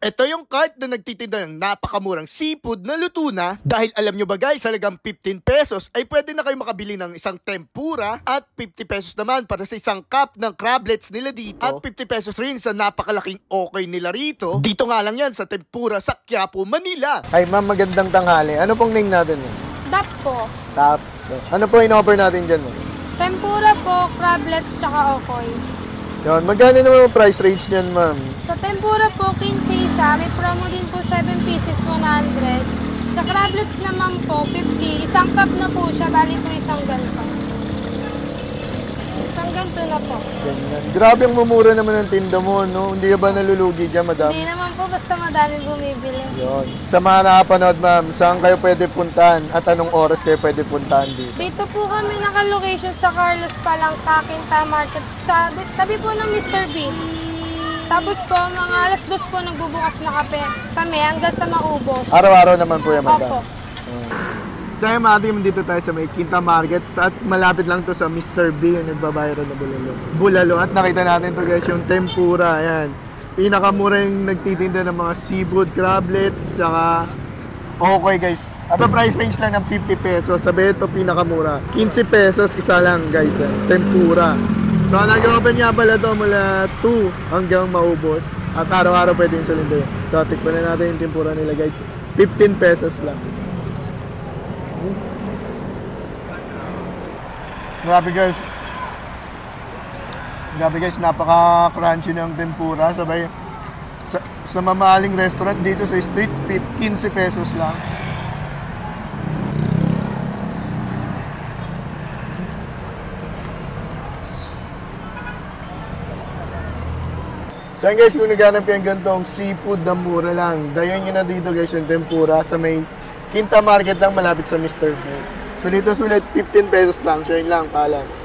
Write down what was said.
Ito yung cart na nagtitinda ng napakamurang seafood na luto na. Dahil alam nyo ba guys, halagang 15 pesos ay pwede na kayo makabili ng isang tempura at 50 pesos naman para sa isang cup ng crablets nila dito. At 50 pesos rin sa napakalaking okay nila rito. Dito nga lang yan sa tempura sa Quiapo, Manila. Ay ma'am, magandang tanghali. Ano pong name natin? Dap po. Tap. Ano po in-offer natin dyan? Tempura po, crablets, tsaka okoy. Yun, magkano naman yung price range niyan, ma'am? Sa tempura po, 15 isa. May promo din po 7 pieces, 100. Sa crablets naman po, 50. Isang cup na po siya, bali po isang ganito. Isang ganito na po. Ganyan. Grabe ang mumura naman ng tinda mo, no? Hindi ka ba nalulugi dyan, madam? Hindi naman po, basta madami bumibili. Yun. Sa mga nakapanood, ma'am, saan kayo pwede puntahan at anong oras kayo pwede puntahan dito? Dito po kami naka-location sa Carlos Palangka, Quinta Market, sa tabi po ng Mr. B. Tapos po, mga alas 2 po nagbubukas na kape kami hanggang sa maubos. Araw-araw naman po yan, madam. Opo. Sa Matim, dito tayo sa may Quinta Market at malapit lang to sa Mr. B, yung nagbabayro na bulalo. At nakita natin to guys, yung tempura, ayan. Pinakamura yung nagtitinda ng mga seafood, crablets, tsaka okay guys. At price range lang ng 50 pesos. Sabi ito pinakamura. 15 pesos isa lang guys, tempura. So nag-open nga pala ito mula 2 hanggang maubos. At araw-araw pwede yung salinde. So tikman na natin yung tempura nila guys. 15 pesos lang. Grabe guys, napaka-crunchy ng tempura. Sabay, sa mamahaling restaurant dito sa street, 15 pesos lang. So guys, kung naghanap yung gantong seafood na mura lang, dayon nyo na dito guys yung tempura sa may Quinta Market lang malapit sa Mr. B. Sulit 15 pesos lang. So yun lang, paalam.